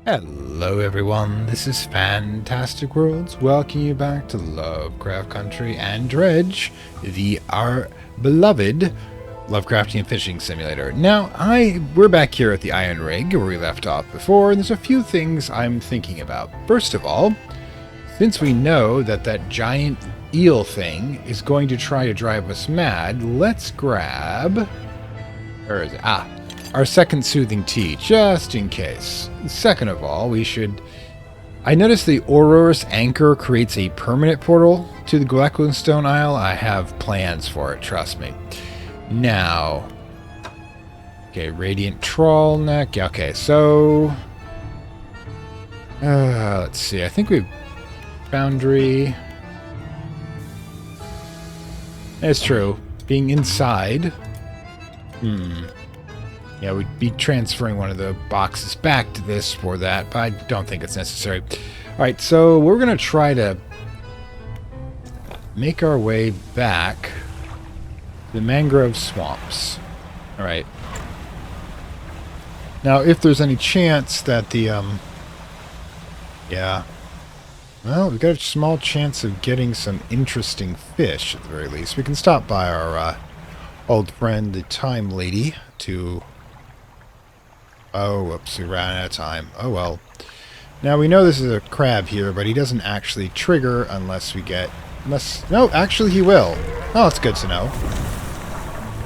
Hello everyone, this is Fantastic Worlds, welcoming you back to Lovecraft Country and Dredge, our beloved Lovecraftian fishing simulator. Now, we're back here at the Iron Rig, where we left off before, and there's a few things I'm thinking about. First of all, since we know that that giant eel thing is going to try to drive us mad, let's grab... Where is it? Our second soothing tea, just in case. Second of all, we should... I noticed the Auror's anchor creates a permanent portal to the Gleckenstone Isle. I have plans for it, trust me. Now... Okay, Radiant Trawl Neck. Okay, so... let's see. I think we've... Boundary... It's true. Being inside... Yeah, we'd be transferring one of the boxes back to this for that, but I don't think it's necessary. Alright, so we're going to try to make our way back to the mangrove swamps. Alright. Now, if there's any chance that the, yeah. Well, we've got a small chance of getting some interesting fish, at the very least. We can stop by our, old friend, the Time Lady, to... Oh, whoops, we ran out of time. Oh, well. Now, we know this is a crab here, but he doesn't actually trigger unless we get... No, actually he will. Oh, that's good to know.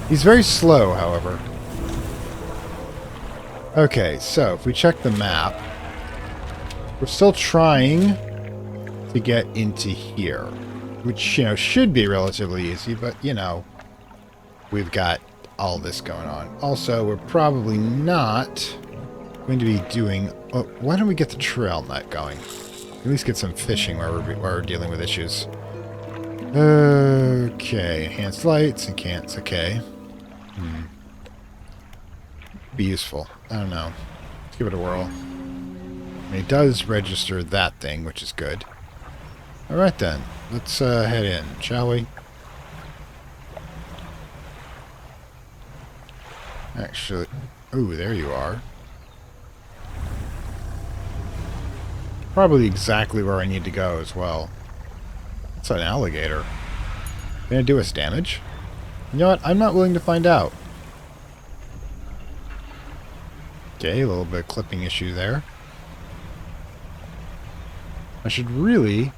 He's very slow, however. Okay, so if we check the map, we're still trying to get into here, which, you know, should be relatively easy, but, you know, we've got all this going on. Also, we're probably not going to be doing... Oh, why don't we get the trail net going? At least get some fishing while we're dealing with issues. Okay, enhanced lights, enhanced, okay. Be useful. I don't know. Let's give it a whirl. I mean, it does register that thing, which is good. Alright then, let's head in, shall we? Actually, ooh, there you are. Probably exactly where I need to go as well. It's an alligator. Gonna do us damage? You know what? I'm not willing to find out. Okay, a little bit of clipping issue there. I should really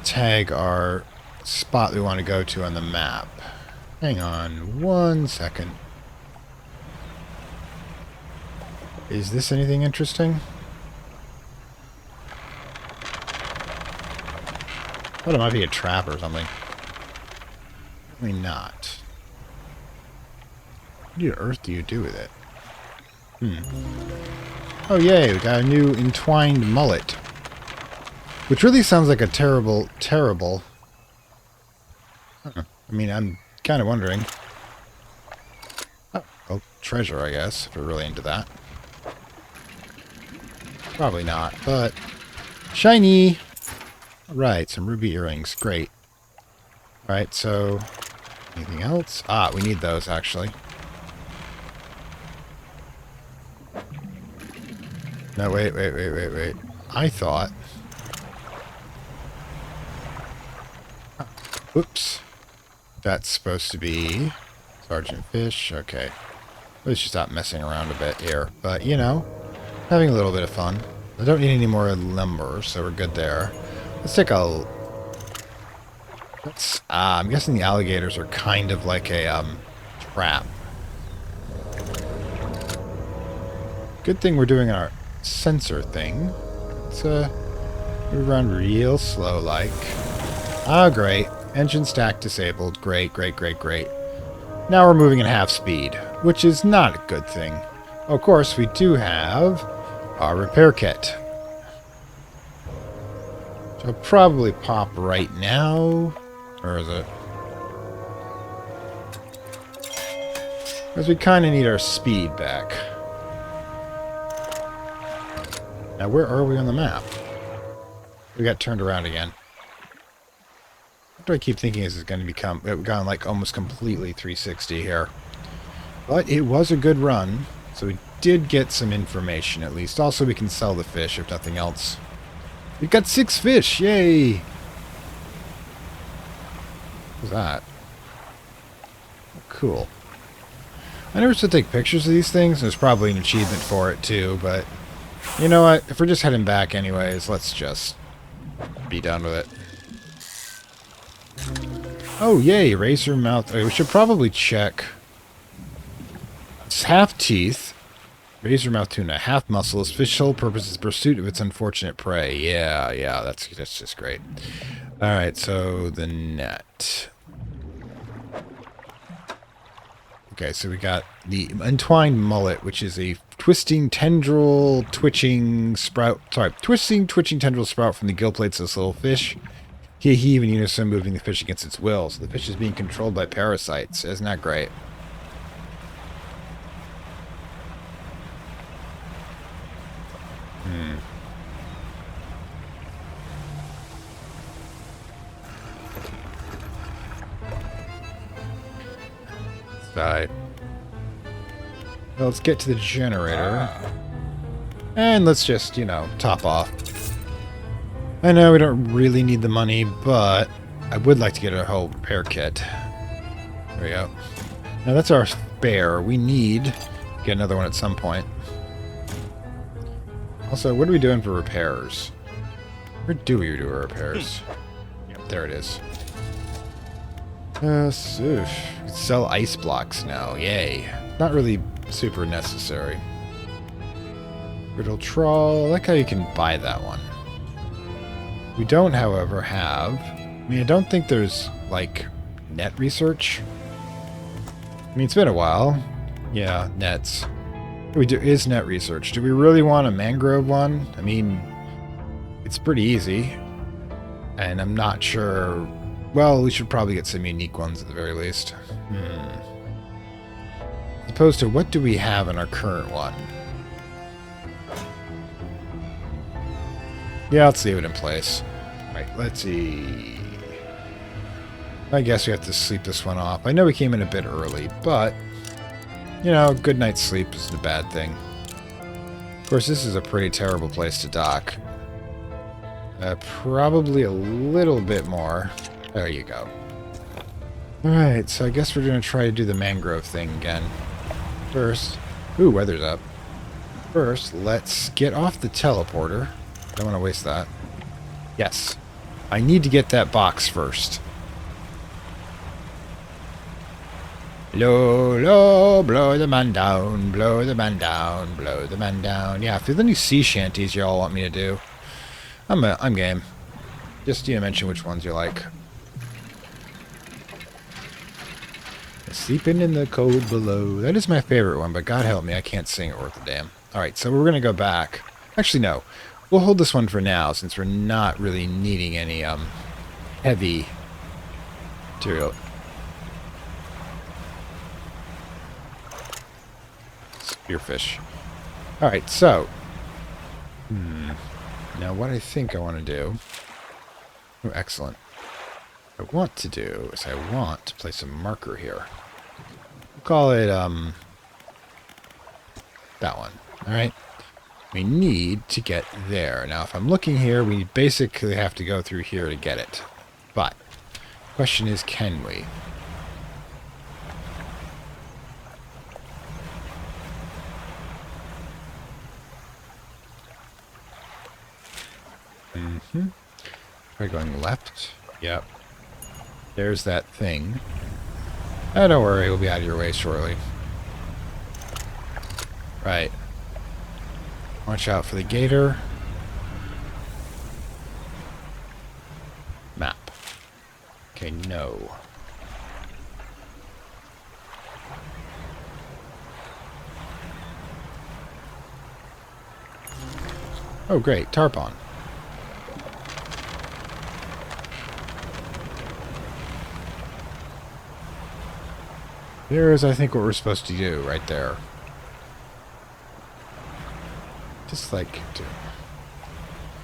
tag our spot we want to go to on the map. Hang on 1 second. Is this anything interesting? What, it might be a trap or something. Probably not. What on earth do you do with it? Oh yay, we got a new entwined mullet. Which really sounds like a terrible... I mean, I'm kind of wondering. Oh, treasure, I guess, if we're really into that. Probably not, but... Shiny! Alright, some ruby earrings. Great. Alright, so... Anything else? Ah, we need those, actually. No, wait. I thought... Whoops. That's supposed to be Sergeant Fish. Okay. Let's just stop messing around a bit here. But, you know, having a little bit of fun. I don't need any more lumber, so we're good there. Let's take a... I'm guessing the alligators are kind of like a, trap. Good thing we're doing our sensor thing. Let's, move around real slow like. Oh, great. Engine stack disabled. Great. Now we're moving at half speed, which is not a good thing. Of course, we do have our repair kit. So I'll probably pop right now. Where is it? Because we kind of need our speed back. Now, where are we on the map? We got turned around again. What do I keep thinking this is going to become? We've gone like almost completely 360 here. But it was a good run, so we did get some information at least. Also, we can sell the fish, if nothing else. We've got 6 fish! Yay! What's that? Cool. I never used to take pictures of these things. There's probably an achievement for it too, but you know what? If we're just heading back anyways, let's just be done with it. Oh, yay! Razor mouth. Okay, we should probably check. It's half teeth. Razor mouth tuna. Half muscles. Fish sole purpose is pursuit of its unfortunate prey. Yeah, that's just great. Alright, so the net. Okay, so we got the entwined mullet, which is a twisting, twitching tendril sprout from the gill plates of this little fish. He heave in unison, moving the fish against its will. So the fish is being controlled by parasites. Isn't that great? Die. Well, let's get to the generator. And let's just, you know, top off. I know we don't really need the money, but I would like to get a whole repair kit. There we go. Now that's our spare. We need to get another one at some point. Also, what are we doing for repairs? Where do we do our repairs? Yep, there it is. Sell ice blocks now. Yay. Not really super necessary. Brittle trawl. I like how you can buy that one. We don't, however, have... I mean, I don't think there's, like, net research. I mean, it's been a while. Yeah, nets. Is net research. Do we really want a mangrove one? I mean, it's pretty easy. And I'm not sure... Well, we should probably get some unique ones at the very least. As opposed to what do we have in our current one? Yeah, let's leave it in place. Right, let's see. I guess we have to sleep this one off. I know we came in a bit early, but, you know, a good night's sleep isn't a bad thing. Of course, this is a pretty terrible place to dock. Probably a little bit more. There you go. Alright, so I guess we're going to try to do the mangrove thing again. First... Ooh, weather's up. First, let's get off the teleporter. I don't want to waste that. Yes. I need to get that box first. Low, low, blow the man down, blow the man down, blow the man down. Yeah, if there's any sea shanties you all want me to do, I'm game. Just, you know, mention which ones you like. Sleeping in the cold below. That is my favorite one, but God help me, I can't sing it worth a damn. Alright, so we're going to go back. Actually, no. We'll hold this one for now, since we're not really needing any, heavy material. Spearfish. Alright, so. Now, what I think I want to do... Oh, excellent. What I want to do is I want to place a marker here. We'll call it, that one. Alright? We need to get there. Now, if I'm looking here, we basically have to go through here to get it. But, the question is, can we? Are we going left? Yep. There's that thing. Oh, don't worry, we'll be out of your way shortly. Right. Watch out for the gator. Map. Okay, no. Oh, great. Tarpon. Here's, I think, what we're supposed to do right there. Just like to.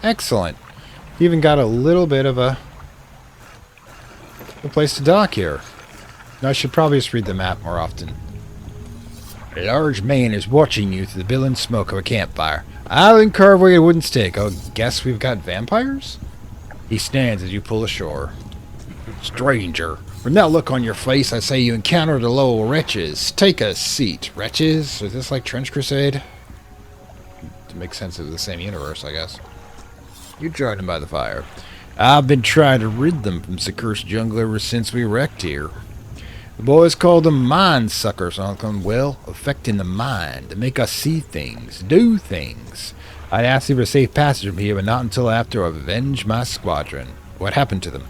Excellent. You even got a little bit of a place to dock here. Now, I should probably just read the map more often. A large man is watching you through the billowing smoke of a campfire. Island carved away a wooden stake. Oh, guess we've got vampires? He stands as you pull ashore. Stranger, from that look on your face, I say you encountered the low wretches. Take a seat. Wretches? Is this like Trench Crusade? To make sense of the same universe, I guess. You joined him by the fire. I've been trying to rid them from this cursed jungle ever since we wrecked here. The boys called them mind suckers, Uncle. Well, affecting the mind to make us see things, do things. I'd asked you for a safe passage from here, but not until after I avenged my squadron. What happened to them?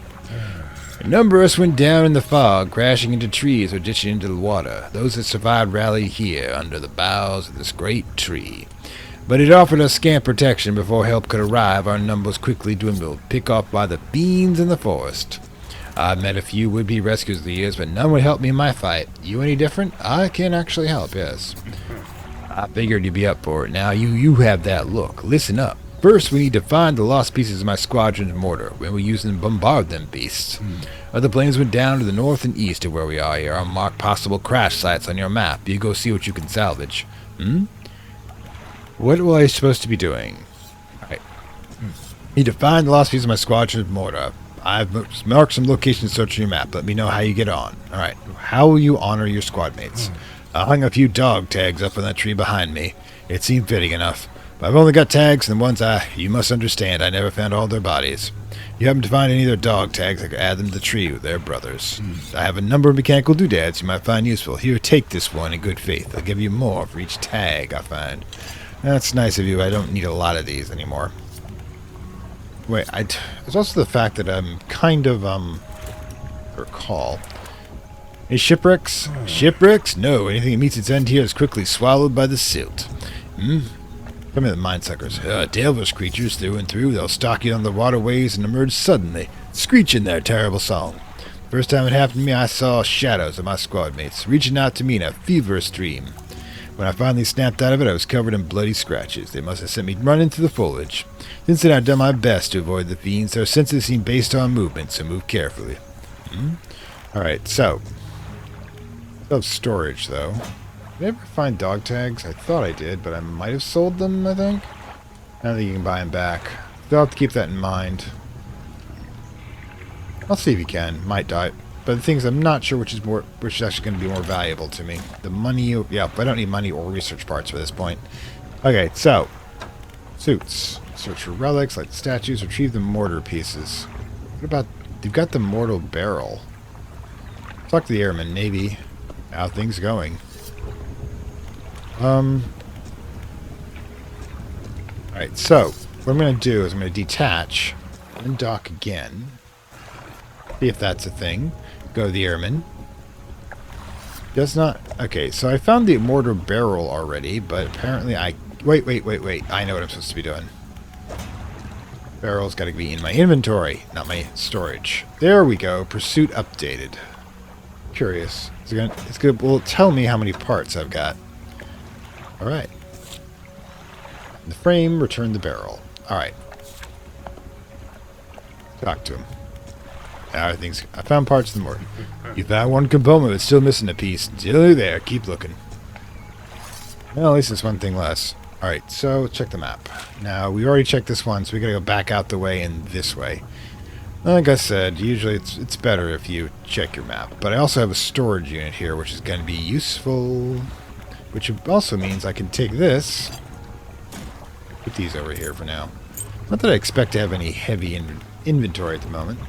A number of us went down in the fog, crashing into trees or ditching into the water. Those that survived rallied here, under the boughs of this great tree. But it offered us scant protection. Before help could arrive, our numbers quickly dwindled, picked off by the fiends in the forest. I've met a few would-be rescuers over the years, but none would help me in my fight. You any different? I can actually help, yes. I figured you'd be up for it. Now you have that look. Listen up. First, we need to find the lost pieces of my squadron's mortar. When we use them to bombard them beasts. Other planes went down to the north and east of where we are here. I'll mark possible crash sites on your map. You go see what you can salvage. What was I supposed to be doing? Alright. Need to find the lost pieces of my squadron's mortar. I've marked some locations searching your map. Let me know how you get on. Alright. How will you honor your squad mates? I hung a few dog tags up on that tree behind me. It seemed fitting enough. But I've only got tags, and the ones you must understand, I never found all their bodies. You happen to find any of their dog tags, I could add them to the tree with their brothers. I have a number of mechanical doodads you might find useful. Here, take this one in good faith. I'll give you more for each tag I find. That's nice of you. I don't need a lot of these anymore. Wait, there's also the fact that I'm kind of, recall. Hey, shipwrecks? Shipwrecks? No, anything that meets its end here is quickly swallowed by the silt. Come in, the mind-suckers. Devilish creatures through and through. They'll stalk you on the waterways and emerge suddenly, screeching their terrible song. First time it happened to me, I saw shadows of my squad mates, reaching out to me in a feverish dream. When I finally snapped out of it, I was covered in bloody scratches. They must have sent me running through the foliage. Since then, I've done my best to avoid the fiends. Their senses seem based on movement, so move carefully. Alright, so. Storage, though. Did I ever find dog tags? I thought I did, but I might have sold them, I think. I don't think you can buy them back. You'll have to keep that in mind. I'll see if you can. Might die. But the thing is, I'm not sure which is actually going to be more valuable to me. The money, yeah, I don't need money or research parts for this point. Okay, so. Suits. Search for relics, like the statues, retrieve the mortar pieces. What about, they've got the mortal barrel. Talk to the airman, Navy. How things going? Alright, so, what I'm going to do is I'm going to detach and dock again. See if that's a thing. Go to the airman. Does not... Okay, so I found the mortar barrel already, but apparently I... Wait. I know what I'm supposed to be doing. Barrel's got to be in my inventory, not my storage. There we go. Pursuit updated. Curious. It's gonna will tell me how many parts I've got. Alright. The frame, return the barrel. Alright. Talk to him. I found parts of the mortar. You found one component, but still missing a piece. Still there. Keep looking. Well, at least it's one thing less. Alright, so check the map. Now, we already checked this one, so we gotta go back out the way and this way. Like I said, usually it's better if you check your map. But I also have a storage unit here, which is going to be useful. Which also means I can take this. Put these over here for now. Not that I expect to have any heavy inventory at the moment.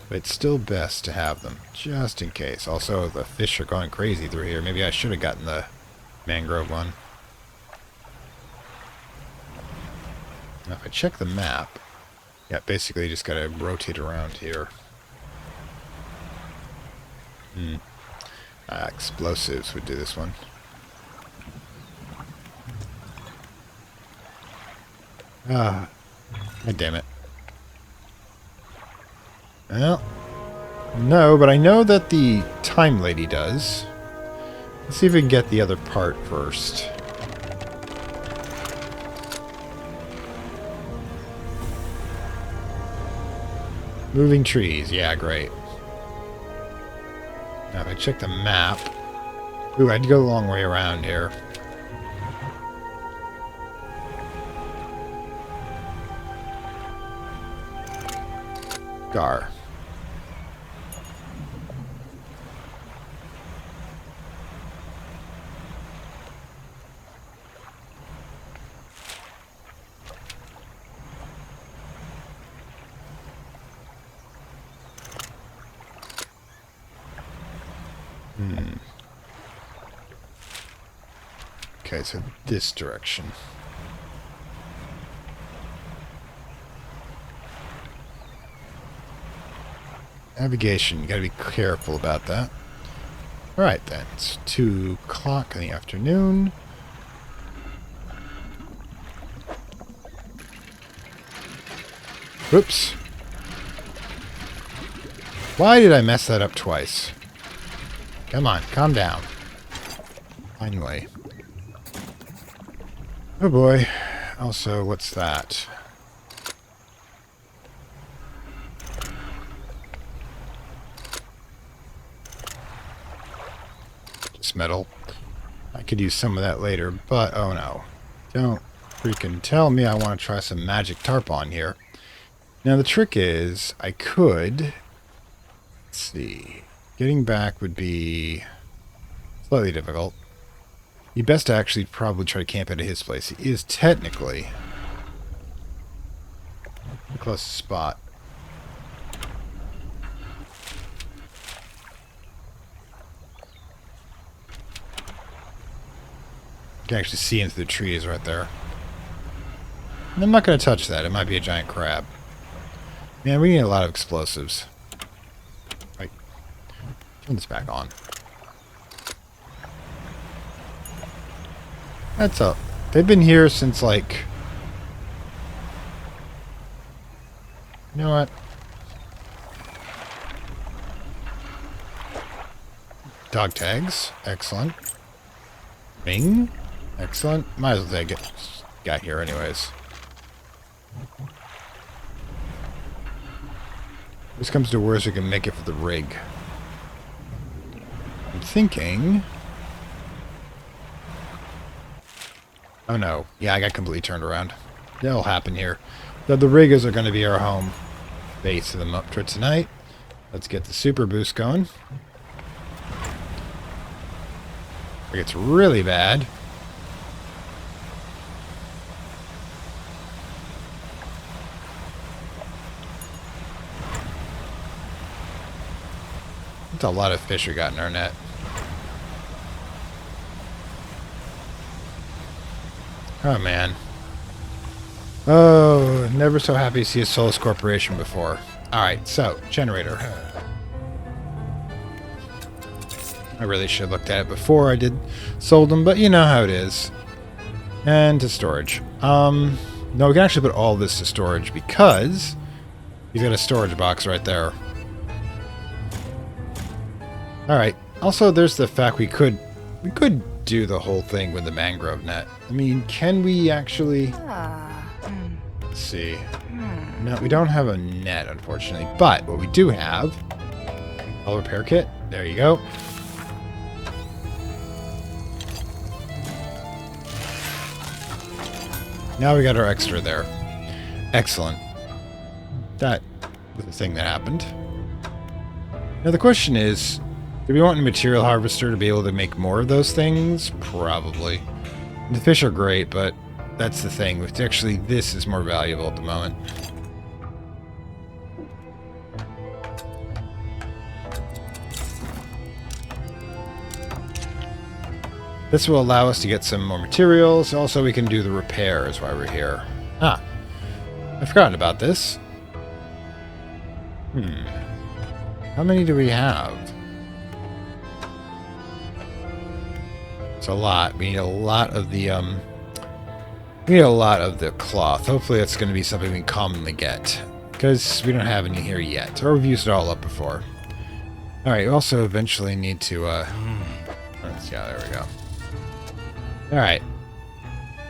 But it's still best to have them, just in case. Also, the fish are going crazy through here. Maybe I should have gotten the mangrove one. Now, if I check the map... Yeah, basically just gotta rotate around here. Explosives would do this one. God damn it. Well, no, but I know that the time lady does. Let's see if we can get the other part first. Moving trees. Yeah, great. Now, if I check the map, Ooh, I had to go the long way around here. Gar. Okay, so this direction. Navigation, you gotta be careful about that. Alright then, it's 2 o'clock in the afternoon. Whoops. Why did I mess that up twice? Come on, calm down. Finally. Oh boy. Also, what's that? Just metal. I could use some of that later, but oh no. Don't freaking tell me I want to try some magic tarpon here. Now the trick is, I could... Let's see. Getting back would be slightly difficult. You best to actually probably try to camp at his place. He is technically the closest spot. You can actually see into the trees right there. And I'm not going to touch that. It might be a giant crab. Man, we need a lot of explosives. Right. Turn this back on. That's up. They've been here since, like... You know what? Dog tags. Excellent. Ring. Excellent. Might as well take it. Got here anyways. This comes to worse, we can make it for the rig. I'm thinking... Oh no. Yeah, I got completely turned around. That'll happen here. The riggers are going to be our home base for for tonight. Let's get the super boost going. It gets really bad. That's a lot of fish we got in our net. Oh, man. Oh, never so happy to see a Solus Corporation before. Alright, so, generator. I really should have looked at it before I did sold them, but you know how it is. And to storage. No, we can actually put all this to storage because he's got a storage box right there. Alright. Also, there's the fact we could do the whole thing with the mangrove net. I mean, can we actually... Let's see. No, we don't have a net, unfortunately. But what we do have... a repair kit. There you go. Now we got our extra there. Excellent. That was the thing that happened. Now the question is... do we want a material harvester to be able to make more of those things? Probably. The fish are great, but that's the thing. Actually, this is more valuable at the moment. This will allow us to get some more materials. Also, we can do the repairs while we're here. Ah, I've forgotten about this. How many do we have? It's a lot. We need a lot of the we need a lot of the cloth. Hopefully that's going to be something we can commonly get, because we don't have any here yet, or we've used it all up before. All right. We also eventually need to let's see. There we go. All right.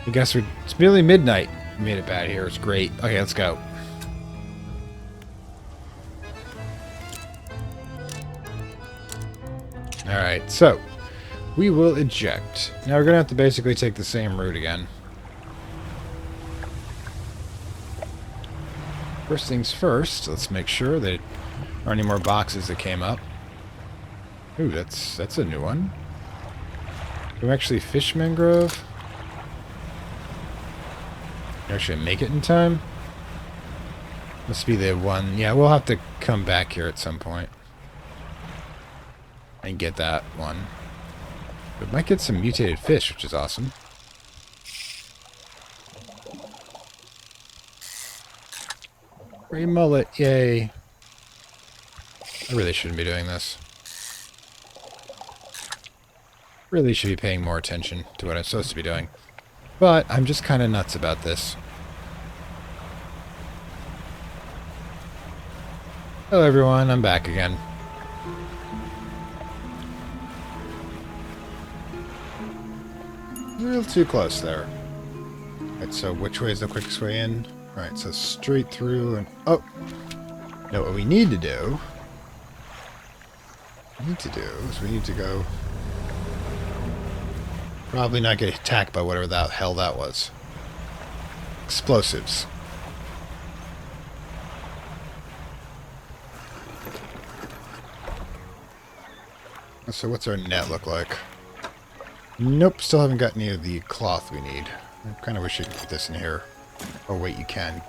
I guess it's nearly midnight. We made it bad here. It's great. Okay, let's go. All right. So We will eject. Now we're going to have to basically take the same route again. First things first, let's make sure there aren't any more boxes that came up. Ooh, that's a new one. Can we actually fish mangrove? Can we actually make it in time? Must be the one. Yeah, we'll have to come back here at some point and get that one. We might get some mutated fish, which is awesome. Gray mullet, yay. I really shouldn't be doing this. Really should be paying more attention to what I'm supposed to be doing. But I'm just kind of nuts about this. Hello everyone, I'm back again. A little too close there. Alright, so which way is the quickest way in? Alright, so straight through and... Oh! No, what we need to do... is we need to go... Probably not get attacked by whatever the hell that was. Explosives. So what's our net look like? Nope, still haven't got any of the cloth we need. I kind of wish you could put this in here. Oh wait, you can.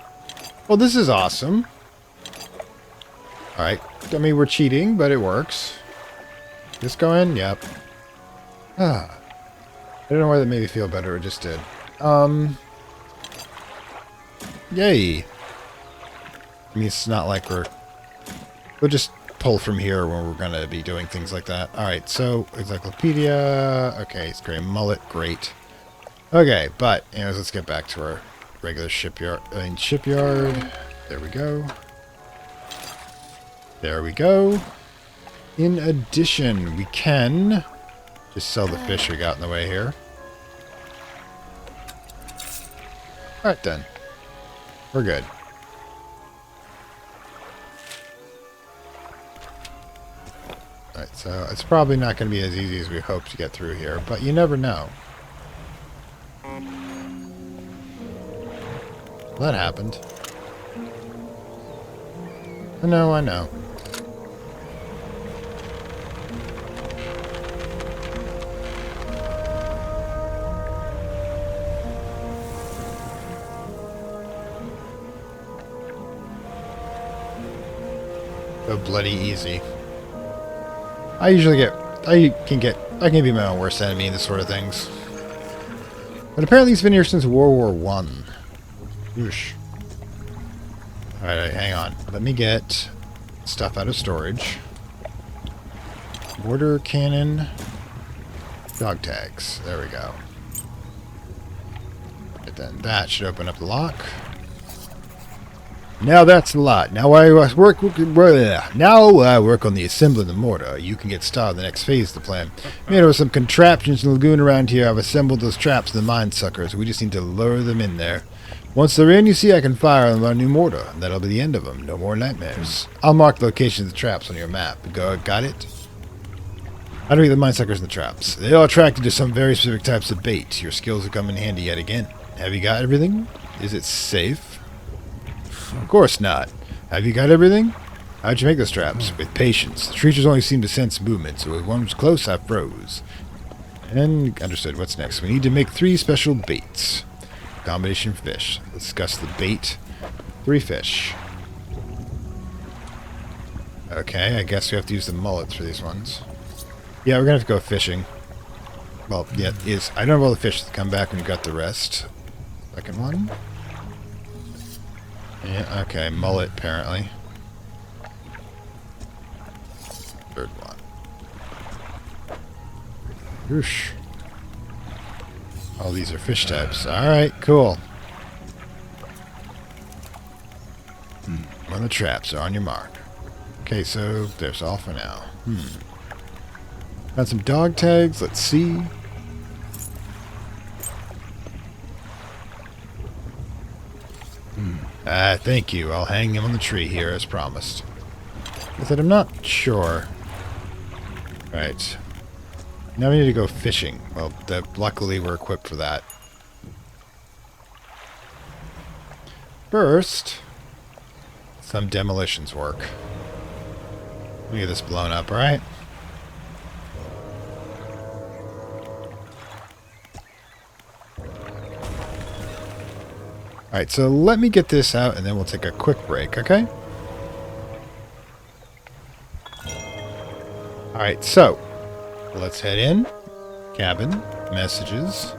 Well, this is awesome. Alright, I mean we're cheating, but it works. This go in? Yep. Ah. I don't know why that made me feel better, it just did. Yay! I mean, it's not like we'll just pull from here when we're gonna be doing things like that. Alright, so, encyclopedia, okay, it's gray mullet, great. Okay, but, anyways, let's get back to our regular shipyard. There we go. There we go. In addition, we can just sell the fish we got in the way here. Alright then. We're good. Alright, so it's probably not going to be as easy as we hope to get through here, but you never know. Well, that happened. I know, I know. So bloody easy. I can be my own worst enemy in this sort of things. But apparently he's been here since World War One. Whoosh. Alright, hang on. Let me get stuff out of storage. Mortar, cannon, dog tags. There we go. And then that should open up the lock. Now that's the lot. Now I work on the assembly of the mortar. You can get started on the next phase of the plan. Made with some contraptions in the lagoon around here. I've assembled those traps and the mine suckers. We just need to lure them in there. Once they're in, you see I can fire on our new mortar. And that'll be the end of them. No more nightmares. I'll mark the location of the traps on your map. Got it? How do we get the mine suckers and the traps? They are attracted to some very specific types of bait. Your skills will come in handy yet again. Have you got everything? Is it safe? Of course not. Have you got everything? How'd you make those traps? With patience. The creatures only seem to sense movement, so when one was close, I froze. And understood. What's next? We need to make 3 special baits. Combination fish. Let's discuss the bait. 3 fish. Okay, I guess we have to use the mullets for these ones. Yeah, we're gonna have to go fishing. Well, yeah, I don't have all the fish to come back when you got the rest. Second one. Yeah, okay, mullet, apparently. Third one. Whoosh. All these are fish types. Alright, cool. When the traps are on your mark. Okay, so there's all for now. Got some dog tags, let's see. Thank you. I'll hang him on the tree here as promised. I said I'm not sure. Right. Now we need to go fishing. Well, luckily we're equipped for that. First, some demolitions work. Let me get this blown up, alright? Alright, so let me get this out and then we'll take a quick break, okay? Alright, so let's head in. Cabin. Messages.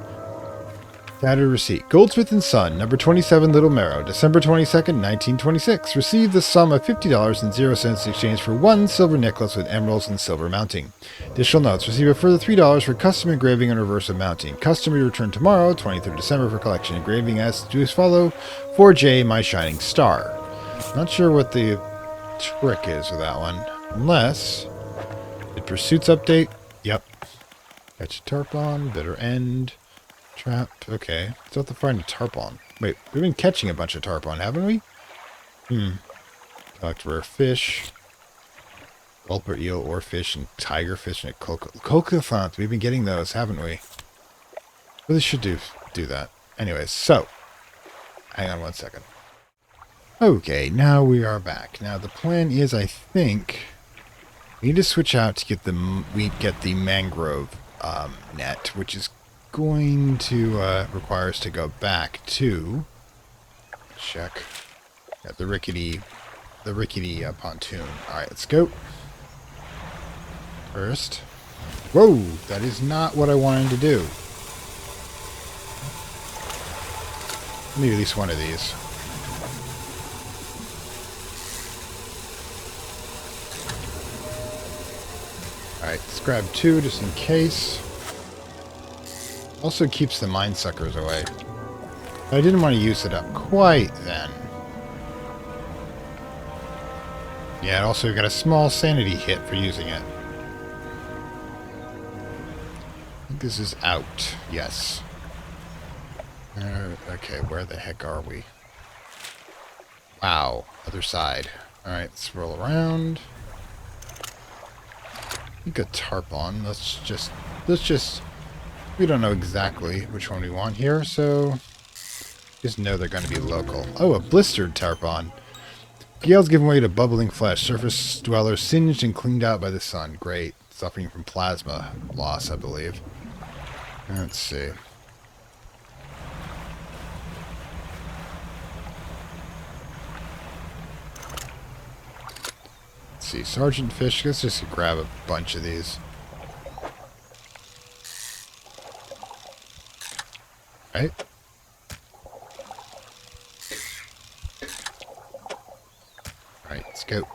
Tattered receipt. Goldsmith and Son, number 27 Little Marrow, December 22nd, 1926. Received the sum of $50.00 in exchange for one silver necklace with emeralds and silver mounting. Additional notes. Receive a further $3 for custom engraving and reverse of mounting. Custom to return tomorrow, 23rd December, for collection. Engraving as to as follow. 4J, My Shining Star. Not sure what the trick is with that one. Unless... Did Pursuits update? Yep. Catch a tarpon. Bitter End. Trap. Okay. Still have to find a tarpon. Wait, we've been catching a bunch of tarpon, haven't we? Collect rare fish. Gulp or eel or fish and tiger fish and coquillons. We've been getting those, haven't we? Really should do that. Anyways, so. Hang on one second. Okay, now we are back. Now the plan is, I think, we need to switch out to get the mangrove net, which is going to require us to go back to check the rickety pontoon. All right, let's go. First, whoa, that is not what I wanted to do. I need at least one of these. All right, let's grab two just in case. Also keeps the mine suckers away. I didn't want to use it up quite then. Yeah, also got a small sanity hit for using it. I think this is out. Yes. Okay, where the heck are we? Wow, other side. Alright, let's roll around. I think a tarpon. Let's just... We don't know exactly which one we want here, so just know they're going to be local. Oh, a blistered tarpon. Gales giving way to bubbling flesh. Surface dwellers singed and cleaned out by the sun. Great. Suffering from plasma loss, I believe. Let's see. Let's see. Sergeant Fish. Let's just grab a bunch of these. Right. Alright, let's go.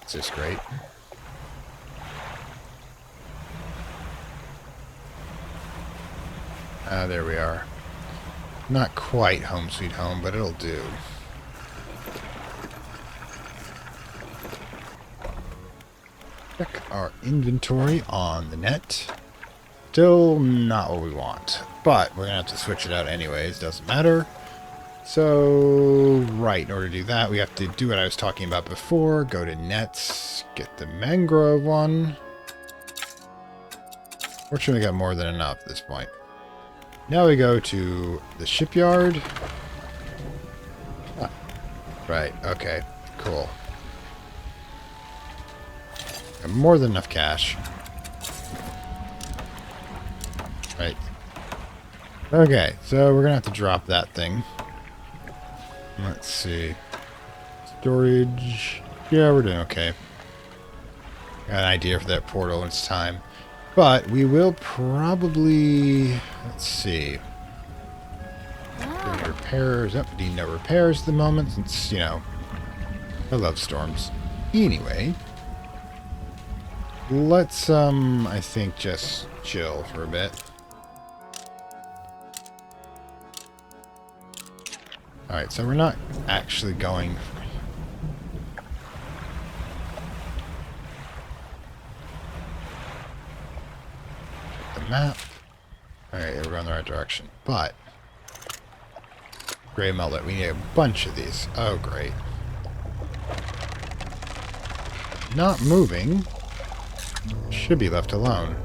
Is this great? There we are. Not quite home sweet home, but it'll do. Check our inventory on the net. Still not what we want, but we're going to have to switch it out anyways, doesn't matter. So, right, in order to do that, we have to do what I was talking about before, go to nets, get the mangrove one. Fortunately, we got more than enough at this point. Now we go to the shipyard. Ah, right, okay, cool. Got more than enough cash. Right. Okay, so we're gonna have to drop that thing. Let's see. Storage. Yeah, we're doing okay. Got an idea for that portal when it's time. But we will probably... Let's see. Any repairs? Oh, need no repairs at the moment since, you know, I love storms. Anyway. Let's, I think just chill for a bit. Alright, so we're not actually going... Check the map. Alright, we're going the right direction. But... Gray mullet, we need a bunch of these. Oh, great. Not moving. should be left alone.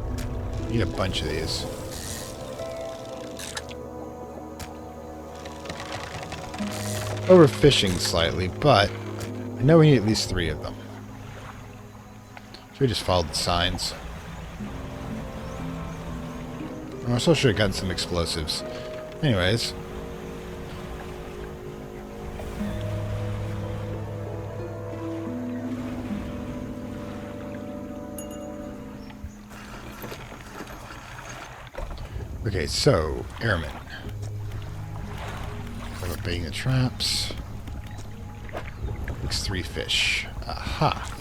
Need a bunch of these. Overfishing slightly, but I know we need at least 3 of them. Should we just follow the signs? I also should have gotten some explosives. Anyways. Okay, so, airmen. Baiting the traps. Makes 3 fish. Aha.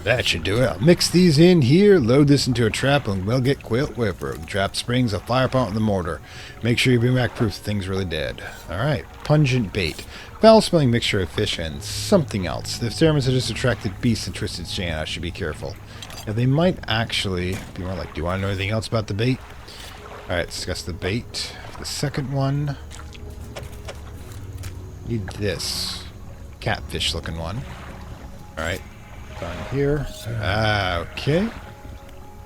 That should do it. I'll mix these in here, load this into a trap, and we'll get quilt whipper. The trap springs a fire pot in the mortar. Make sure you bring back proof the thing's really dead. Alright. Pungent bait. Foul-smelling mixture of fish and something else. The experiments have just attracted beasts and twisted chain. I should be careful. Now, they might actually be more like, do you want to know anything else about the bait? Alright, discuss the bait. For the second one, need this catfish-looking one. Alright. Down here. Okay.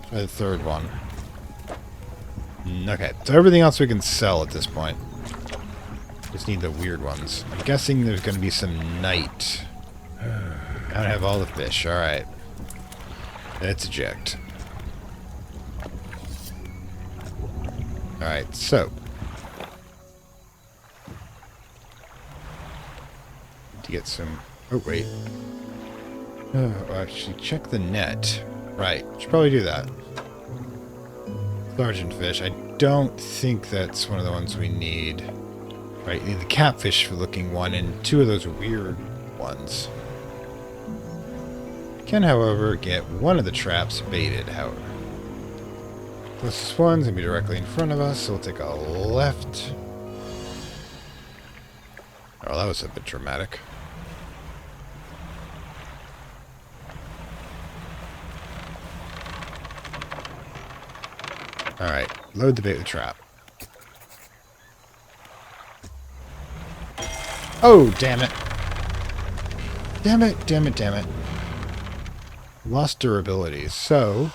Try the third one. Okay, so everything else we can sell at this point. Just need the weird ones. I'm guessing there's going to be some night. I don't have all the fish. Alright. Let's eject. Alright, so. To get some... Oh, wait. Actually, check the net. Right, should probably do that. Sergeant fish. I don't think that's one of the ones we need. Right, you need the catfish for looking one and 2 of those weird ones. Can, however, get one of the traps baited, however. This one's going to be directly in front of us, so we'll take a left. Oh, that was a bit dramatic. Alright, load the bait with the trap. Oh, damn it. Damn it, damn it, damn it. Lost durability, so...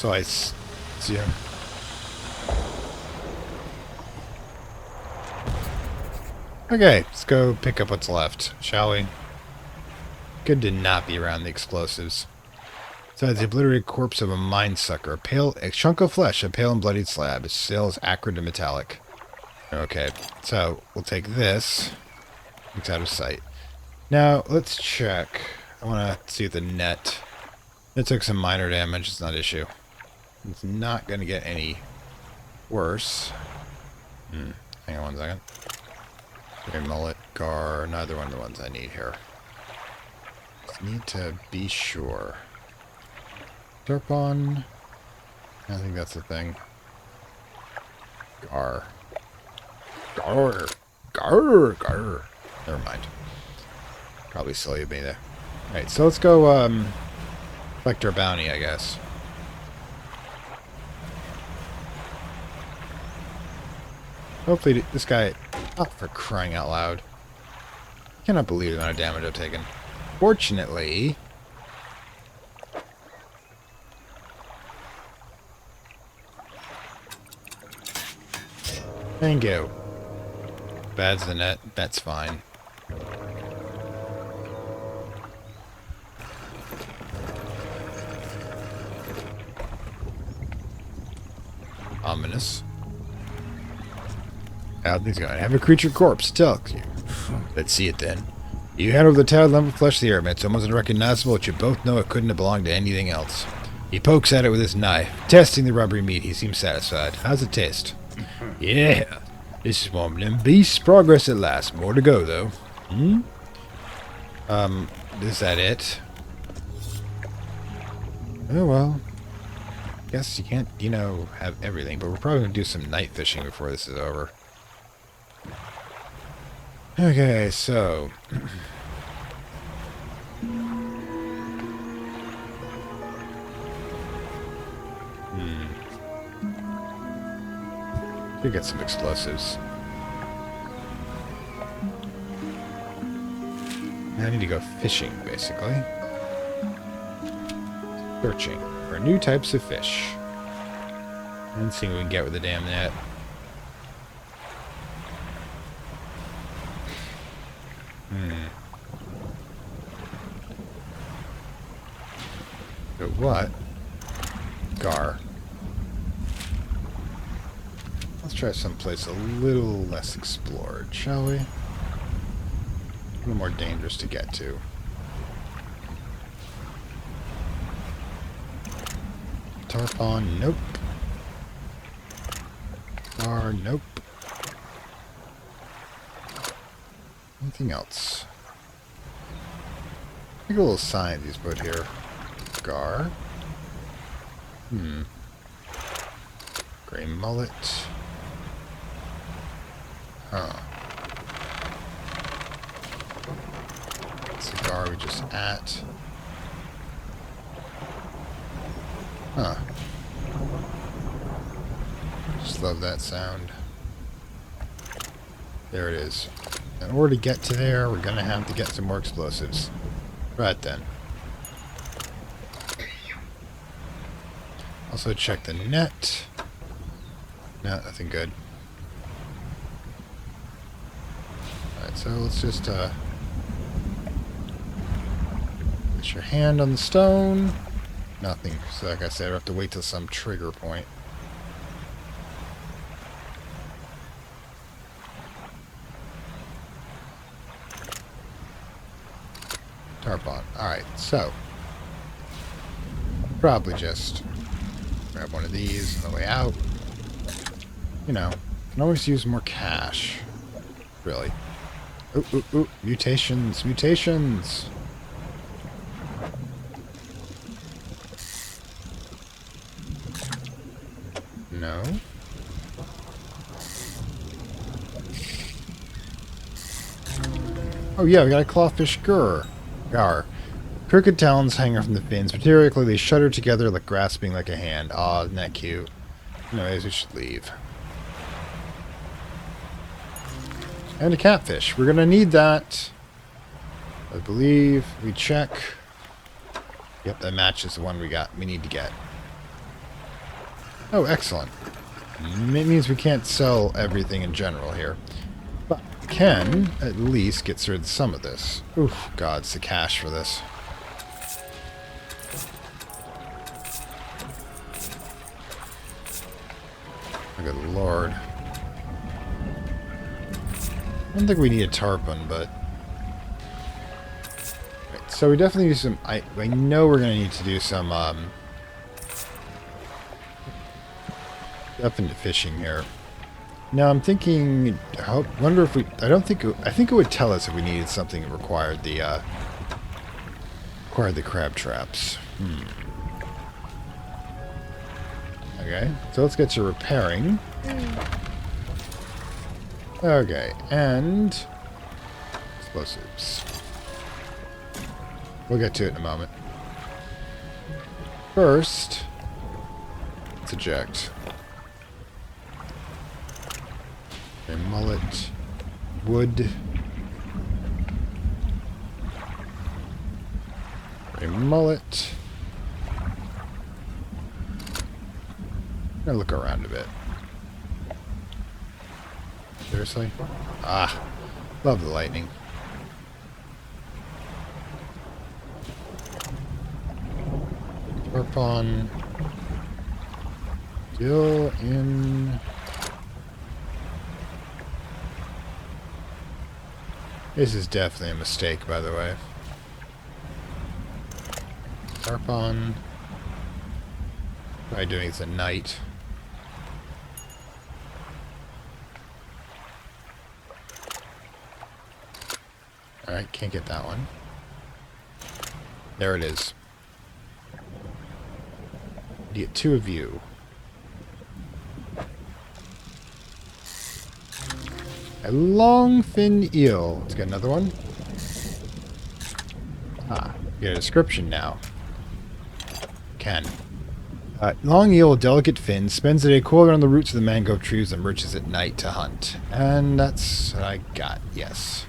I see him. Okay, let's go pick up what's left, shall we? Good to not be around the explosives. Besides the obliterated corpse of a mine sucker, a chunk of flesh, a pale and bloodied slab. Its scale is acrid and metallic. Okay, so we'll take this. It's out of sight. Now, let's check. I want to see if the net... It took some minor damage, it's not an issue. It's not going to get any worse. Hang on one second. Okay, mullet, gar, neither one of the ones I need here. Just need to be sure. Turpon. I think that's the thing. Gar. Gar. Gar. Gar. Never mind. Probably silly of me there. Alright, so let's go, collect our bounty, I guess. Hopefully this guy... Oh, for crying out loud. I cannot believe the amount of damage I've taken. Fortunately... And go. Bad's the net. That's fine. Ominous. How things going? Have a creature corpse. Tells you. Let's see it then. You hand over the tattered lump of flesh to the airman. It's almost unrecognizable, but you both know it couldn't have belonged to anything else. He pokes at it with his knife, testing the rubbery meat. He seems satisfied. How's it taste? Yeah. This is one of them beasts. Progress at last. More to go, though. Is that it? Oh, well. Guess you can't, have everything, but we're probably going to do some night fishing before this is over. Okay, so... We get some explosives. I need to go fishing, basically. Searching for new types of fish. And seeing what we can get with the damn net. But what? Gar. Let's try someplace a little less explored, shall we? A little more dangerous to get to. Tarpon, nope. Gar, nope. Anything else? Take a little sign these put here. Gar. Gray mullet. Huh. Cigar we just at. Huh. Just love that sound. There it is. In order to get to there, we're gonna have to get some more explosives. Right then. Also check the net. No, nothing good. Alright, so let's just put your hand on the stone. Nothing. So like I said, we have to wait till some trigger point. Tarpon. Alright, so probably just grab one of these on the way out. You know, can always use more cash. Really. Ooh, ooh, ooh. Mutations, mutations! No. Oh yeah, we got a clawfish gar. Crooked talons hang from the fins. Materially, they shudder together like grasping like a hand. Aw, isn't that cute? Anyways, we should leave. And a catfish. We're gonna need that. I believe we check. Yep, that matches the one we need to get. Oh, excellent. It means we can't sell everything in general here. But we can at least get rid of some of this. Oof, God, it's the cash for this. Oh, good Lord. I don't think we need a tarpon, but... Right, so we definitely need some... I know we're going to need to do some, up into fishing here. Now I'm thinking... I wonder if we... I think it would tell us if we needed something that required the crab traps. Okay, so let's get to repairing. Okay, and explosives. We'll get to it in a moment. First, let's eject. Okay, mullet, wood, a mullet. I'm gonna look around a bit. Seriously? Ah, love the lightning. Tarpon. Still in... This is definitely a mistake, by the way. Tarpon. Try doing this at night. Alright, can't get that one. There it is. You get two of you. A long fin eel. Let's get another one. Ah, you get a description now. Can. Long eel with delicate fins spends the day coiled on the roots of the mangrove trees and emerges at night to hunt. And that's what I got, yes.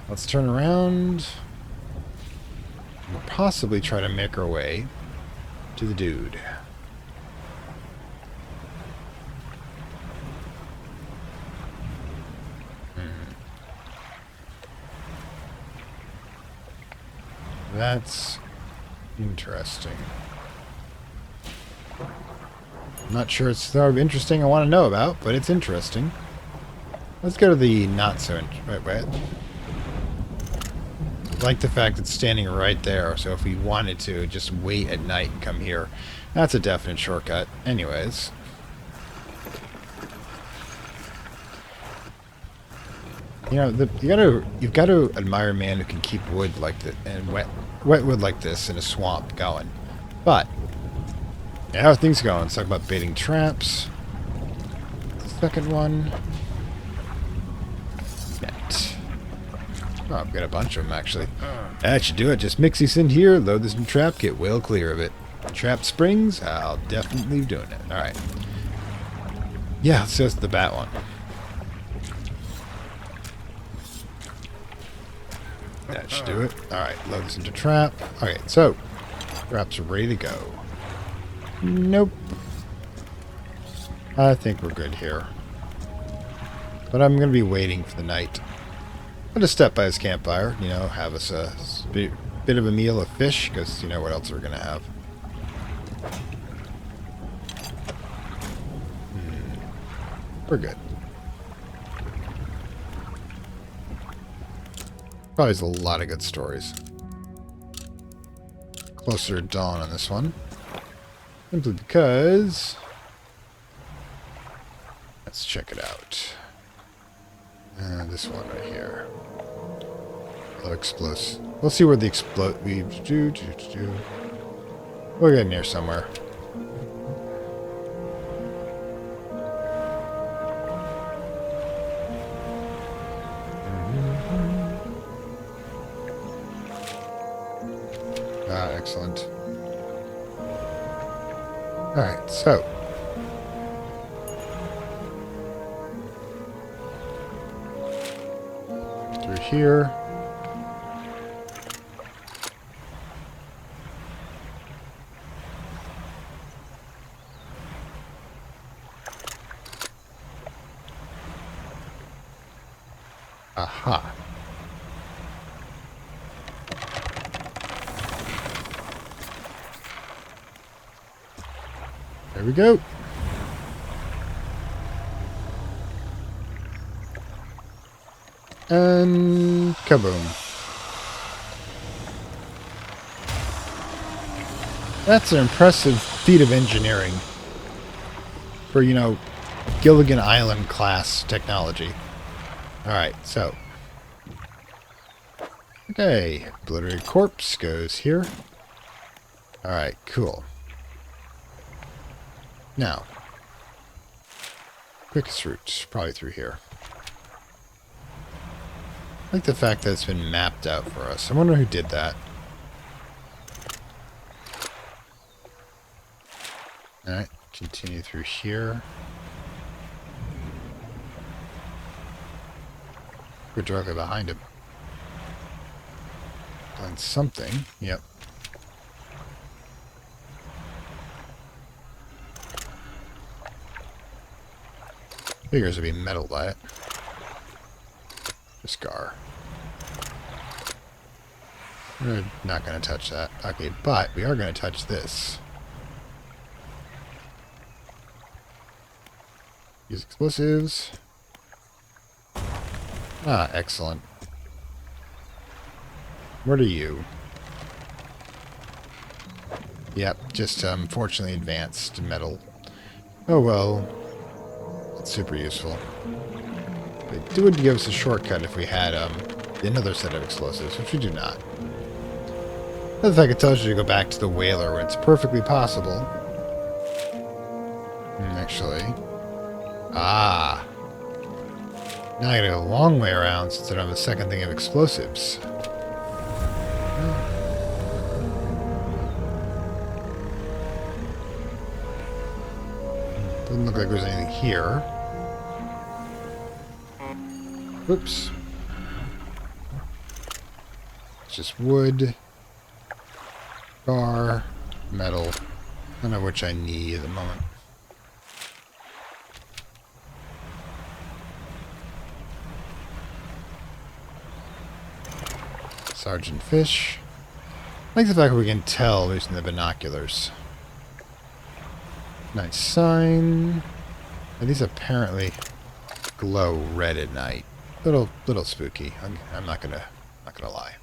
Let's turn around and possibly try to make our way to the dude. That's interesting. I'm not sure it's so interesting I want to know about, but it's interesting. Let's go to the not so wait. I like the fact it's standing right there, so if we wanted to just wait at night and come here, that's a definite shortcut. Anyways. You know, you've got to admire a man who can keep wood like that and wet wood like this in a swamp going. But yeah, how are things going? Let's talk about baiting traps. The second one. Net. Oh, I've got a bunch of them actually. That should do it. Just mix these in here, load this new trap, get well clear of it. Trap springs, I'll definitely be doing it. Alright. Yeah, so it's the bat one. That should do it. Alright, load this into trap. Okay, so traps are ready to go. Nope. I think we're good here. But I'm going to be waiting for the night. I'll just step by his campfire, you know, have us a bit of a meal of fish, because you know what else we're going to have. We're good. Probably has a lot of good stories. Closer to dawn on this one. Simply because... Let's check it out. This one right here. Oh, explosive. We'll see where the explosives do. We're getting near somewhere. Ah, excellent. Alright, so. Through here. Aha. There we go. And kaboom. That's an impressive feat of engineering for, you know, Gilligan Island class technology. Alright, so. Okay, obliterated corpse goes here. Alright, cool. Now, quickest route, probably through here. I like the fact that it's been mapped out for us. I wonder who did that. Alright, continue through here. We're directly behind him. Find something. Yep. Figures would be metal by it. Scar. We're not going to touch that. Okay, but we are going to touch this. Use explosives. Ah, excellent. What are you? Yep, just unfortunately advanced metal. Oh well. It's super useful. It would give us a shortcut if we had another set of explosives, which we do not. The fact it tells you to go back to the whaler when it's perfectly possible. Actually. Ah. Now I gotta go a long way around since I don't have a second thing of explosives. Doesn't look like there's anything here. Whoops. It's just wood, bar, metal, none of which I need at the moment. Sergeant Fish. I like the fact that we can tell using the binoculars. Nice sign. And these apparently glow red at night. Little spooky. I'm not gonna lie.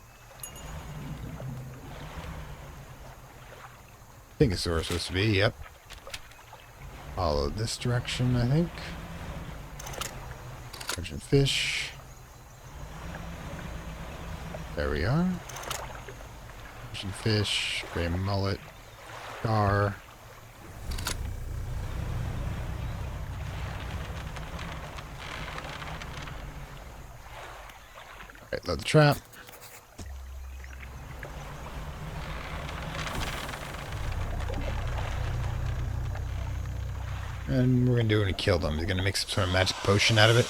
I think it's where we're supposed to be. Yep. Follow this direction, I think. Sergeant Fish. There we are. Sergeant Fish, gray mullet, gar. Alright, load the trap. And we're going to do it and kill them. We're going to make some sort of magic potion out of it.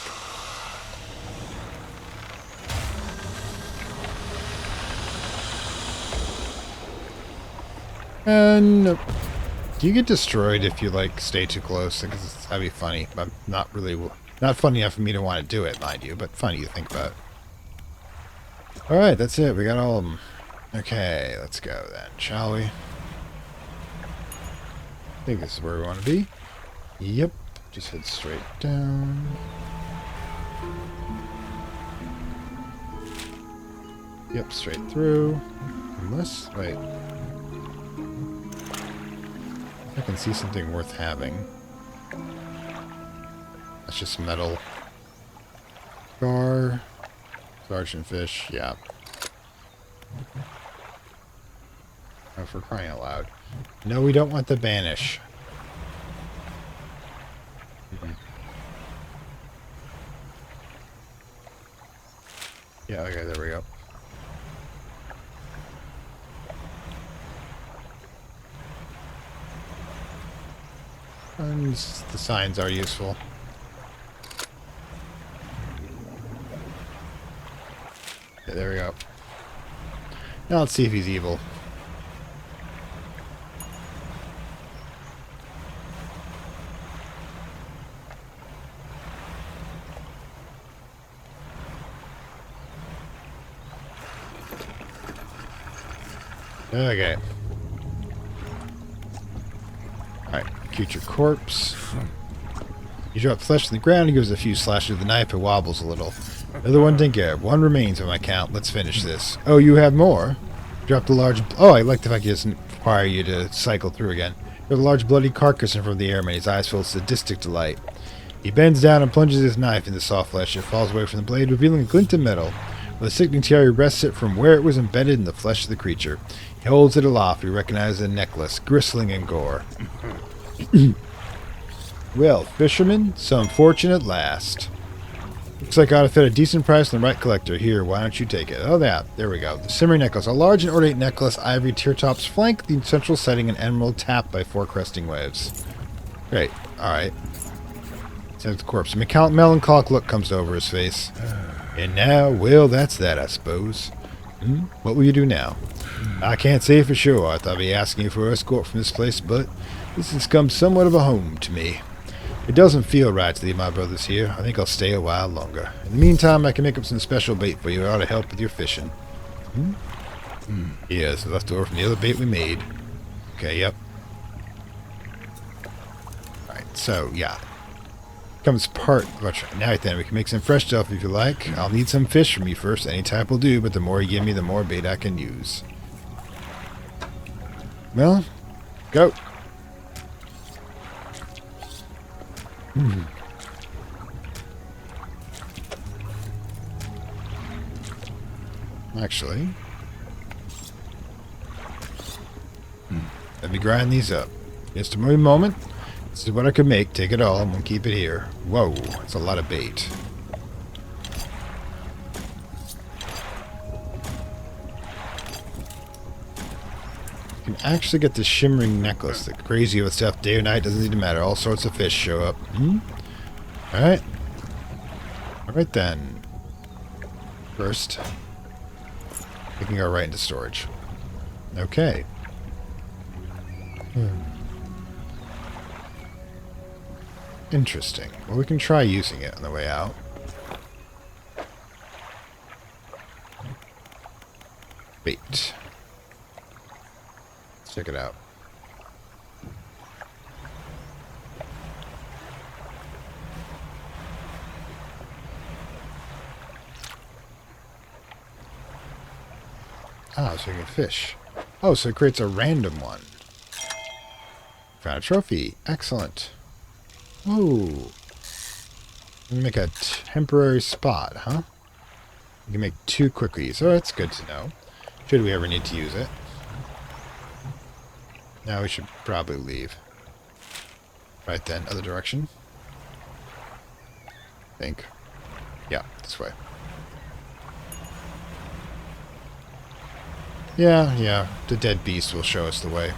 And nope. Do you get destroyed if you, like, stay too close? Because that'd be funny. But not funny enough for me to want to do it, mind you. But funny to think about. Alright, that's it. We got all of them. Okay, let's go then, shall we? I think this is where we want to be. Yep, just head straight down. Yep, straight through. Unless, wait. I can see something worth having. That's just metal. Gar. Sergeant Fish, yeah. Oh, for crying out loud. No, we don't want the banish. Yeah, okay, there we go. And the signs are useful. Yeah, there we go. Now let's see if he's evil. Okay. Alright, cute your corpse. You drop flesh to the ground, he gives a few slashes with the knife, it wobbles a little. Another one didn't get. One remains on my count. Let's finish this. Oh, you have more? Dropped a large... Oh, I like the fact he doesn't require you to cycle through again. There's a large bloody carcass in front of the airman, his eyes full of sadistic delight. He bends down and plunges his knife into soft flesh. It falls away from the blade, revealing a glint of metal. With a sickening tear, he wrests it from where it was embedded in the flesh of the creature. He holds it aloft. He recognizes a necklace, bristling in gore. Well, fisherman, some fortune at last. Looks like I ought to fit a decent price on the right collector. Here, why don't you take it? Oh, there we go. The simmering necklace. A large and ornate necklace, ivory tear tops flank the central setting, an emerald tapped by 4 cresting waves. Great. Alright. Sends the corpse. A melancholic look comes over his face. And now, well, that's that, I suppose. What will you do now? I can't say for sure. I thought I'd be asking you for an escort from this place, but this has come somewhat of a home to me. It doesn't feel right to leave my brothers here. I think I'll stay a while longer. In the meantime, I can make up some special bait for you. It ought to help with your fishing. Yes, leftover from the other bait we made. Okay, yep. Alright, so, yeah. Comes part... Now then, we can make some fresh stuff if you like. I'll need some fish from you first. Any type will do, but the more you give me, the more bait I can use. Well, go. Actually, let me grind these up. Just a moment. This is what I could make. Take it all, and we'll keep it here. Whoa, that's a lot of bait. You can actually get the shimmering necklace. The crazy with stuff day or night doesn't even matter. All sorts of fish show up. Alright. Alright then. First. We can go right into storage. Okay. Interesting. Well, we can try using it on the way out. Wait. Let's check it out. Ah, so you can fish. Oh, so it creates a random one. Found a trophy. Excellent. Ooh. Make a temporary spot, huh? You can make 2 quickies. Oh, that's good to know. Should we ever need to use it. Now we should probably leave. Right then, other direction. I think. Yeah, this way. Yeah, the dead beast will show us the way.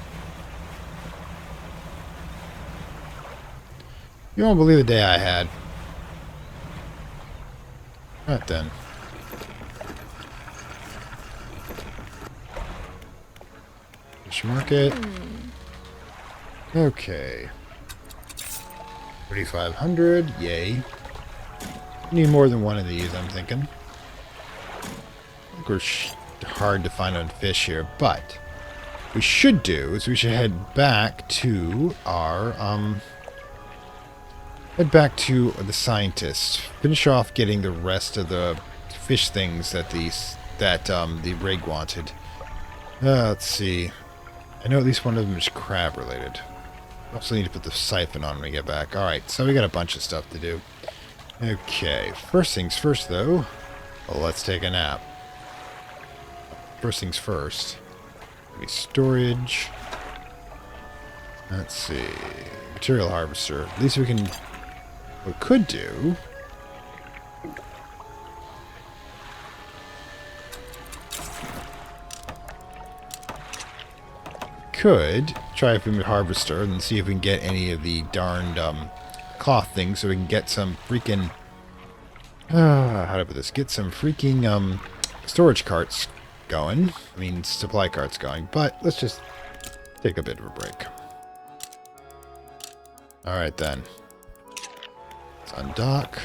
You won't believe the day I had. Right then. Fish market. Okay. 3,500. Yay. Need more than one of these, I'm thinking. I think we're hard to find on fish here, but what we should do is we should head back to our the scientist. Finish off getting the rest of the fish things that the rig wanted. Let's see. I know at least one of them is crab related. Also need to put the siphon on when we get back. Alright, so we got a bunch of stuff to do. Okay, first things first though. Well, let's take a nap. First things first. Maybe storage. Let's see. Material harvester. At least we can... What we could do... Could try a food harvester and see if we can get any of the darned cloth things so we can get some freaking... how do I put this? Get some freaking storage carts going. I mean, supply carts going. But let's just take a bit of a break. Alright then. Let's undock.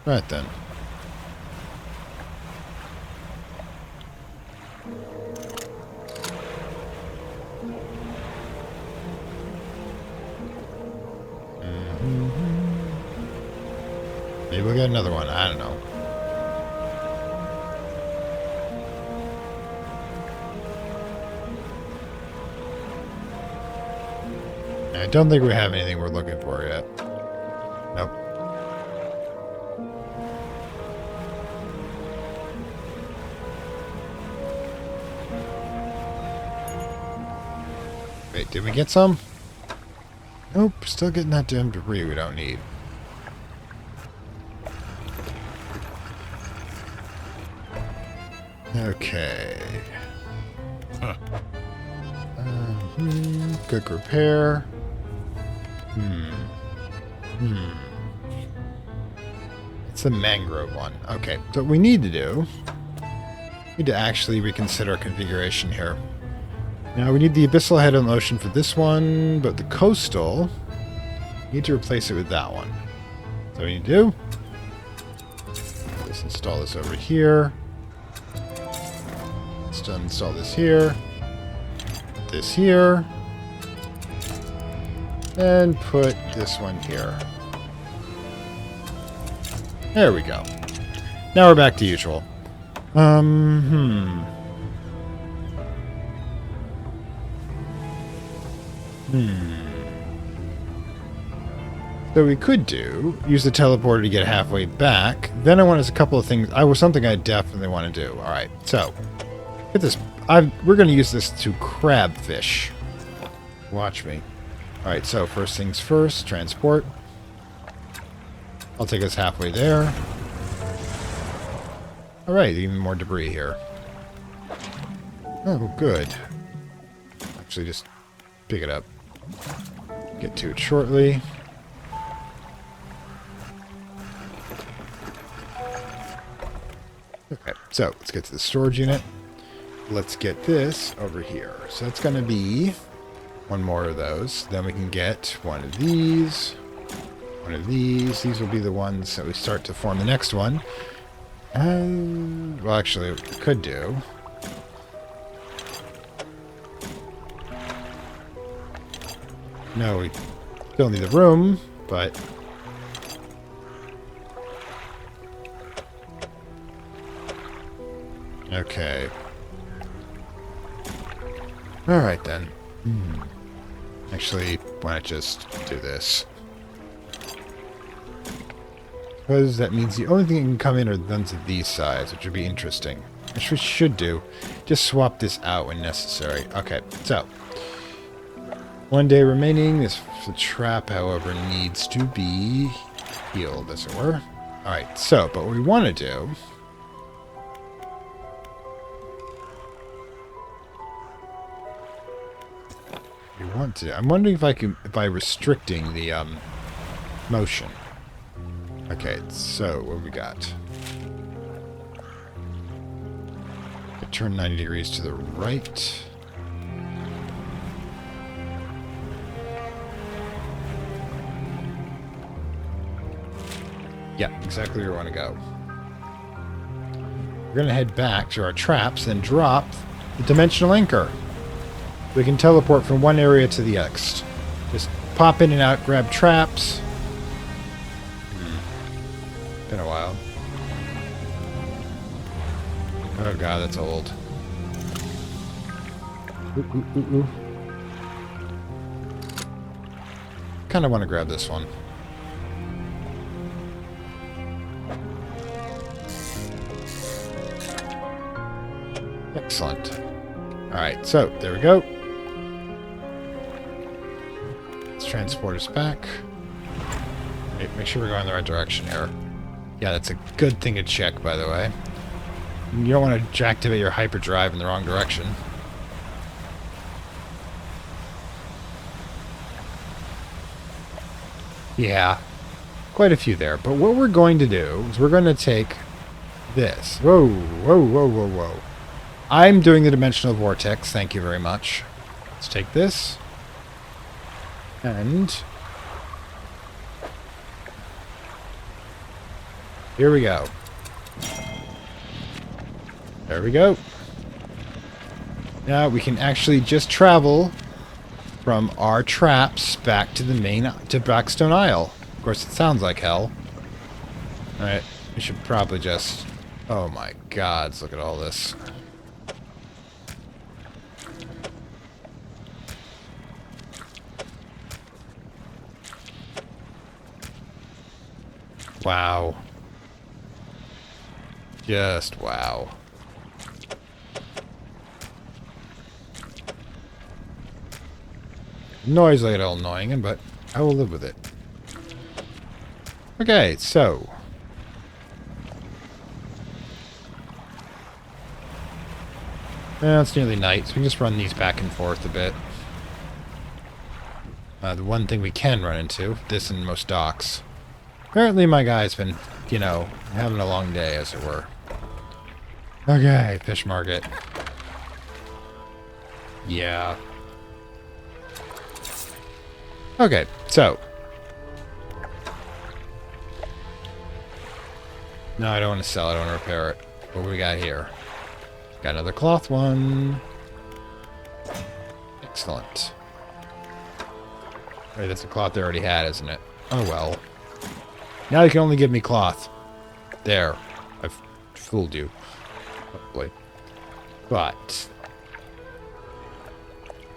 Right then. Maybe we'll get another one. I don't know. I don't think we have anything we're looking for yet. Nope. Wait, did we get some? Nope, still getting that damn debris we don't need. Okay. Huh. Quick repair. It's the mangrove one. Okay, so what we need to do... We need to actually reconsider our configuration here. Now, we need the abyssal head on the ocean for this one, but the coastal... We need to replace it with that one. So what we need to do... Let's install this over here. Let's install this here. This here. And put this one here. There we go. Now we're back to usual. So we could use the teleporter to get halfway back. Then I want a couple of things. Something I definitely want to do. All right, so get this. We're going to use this to crab fish. Watch me. All right, so first things first, transport. I'll take us halfway there. All right, even more debris here. Oh, good. Actually, just pick it up. Get to it shortly. Okay, so let's get to the storage unit. Let's get this over here. So that's going to be one more of those. Then we can get one of these, one of these. These will be the ones that we start to form the next one. Well, actually, what we could do... No, we still need the room, but... Okay. Alright then. Actually, why not just do this? Because that means the only thing that can come in are the ones of these sides, which would be interesting. Which we should do. Just swap this out when necessary. Okay, so. 1 day remaining. This the trap, however, needs to be healed, as it were. Alright, so, but what we want to do... I'm wondering if I can, by restricting the motion. Okay, so what have we got? Turn 90 degrees to the right. Yeah, exactly where we want to go. We're going to head back to our traps and drop the dimensional anchor. We can teleport from one area to the next. Just pop in and out, grab traps. Been a while. Oh god, that's old. Ooh. Kind of want to grab this one. Excellent. Alright, so there we go. Let's transport us back. Wait, make sure we're going the right direction here. Yeah, that's a good thing to check, by the way. You don't want to activate your hyperdrive in the wrong direction. Yeah, quite a few there. But what we're going to do is we're going to take this. Whoa. I'm doing the dimensional vortex. Thank you very much. Let's take this. And... here we go. There we go. Now we can actually just travel from our traps back to the main, to Blackstone Isle. Of course, it sounds like hell. Alright, we should probably just... oh my gods, look at all this. Wow. Just wow. Noise a little annoying, but I will live with it. Okay, so. Well, it's nearly night, so we can just run these back and forth a bit. The one thing we can run into, this and most docks. Apparently my guy's been, you know, having a long day, as it were. Okay, fish market. Yeah. Okay, so. No, I don't want to sell it, I want to repair it. What do we got here? Got another cloth one. Excellent. Wait, that's a cloth they already had, isn't it? Oh well. Now you can only give me cloth. There. I've fooled you. Hopefully. But.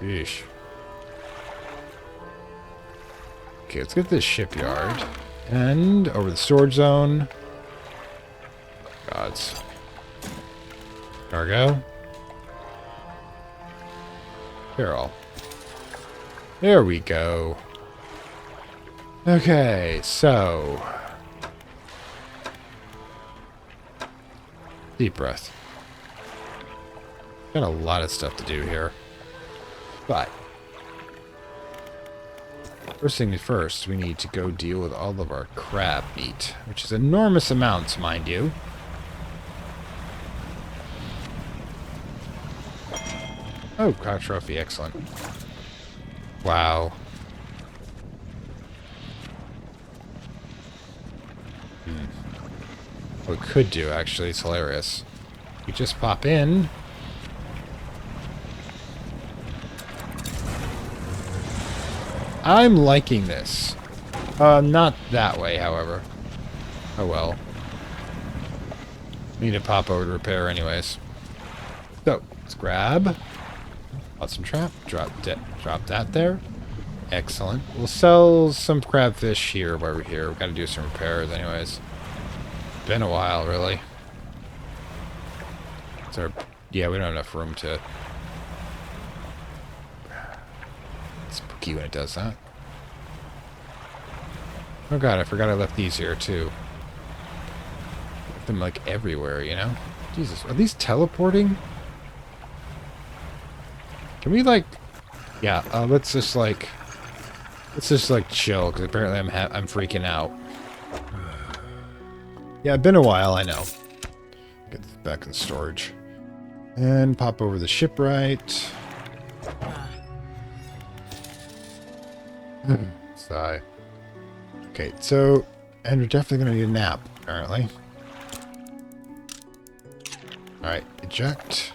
Yeesh. Okay, let's get this shipyard. And over the storage zone. Gods. Cargo. Carol. There we go. Okay, so. Deep breath. Got a lot of stuff to do here. But. First thing first, we need to go deal with all of our crab meat. Which is enormous amounts, mind you. Oh, crowd trophy. Excellent. Wow. What we could do, actually, it's hilarious. We just pop in. I'm liking this. Not that way, however. Oh well. Need to pop over to repair anyways. So, let's grab. Awesome trap. Drop that there. Excellent. We'll sell some crabfish here while we're here. We've got to do some repairs anyways. Been a while, really. Yeah, we don't have enough room to... It's spooky when it does that. Oh god, I forgot I left these here, too. Left them, like, everywhere, you know? Jesus, are these teleporting? Can we, like... Yeah, let's just, like, chill, because apparently I'm freaking out. Yeah, been a while, I know. Get this back in storage. And pop over the shipwright. Sigh. Okay, so... And we're definitely going to need a nap, apparently. Alright, eject.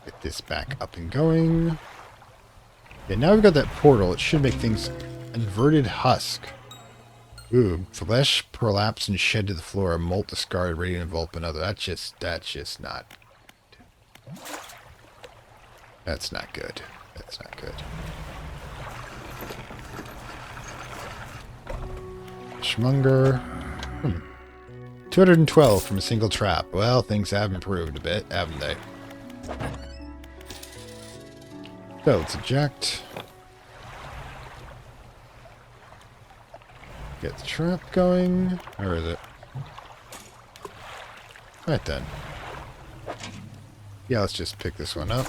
Get this back up and going. Yeah, now we've got that portal. It should make things... Inverted husk. Ooh, flesh prolapse and shed to the floor. A molt discarded, radiant envelop another. That's just not... That's not good. That's not good. Schmunger. 212 from a single trap. Well, things have improved a bit, haven't they? So, let's eject. Get the trap going. Where is it? Right then. Yeah, let's just pick this one up.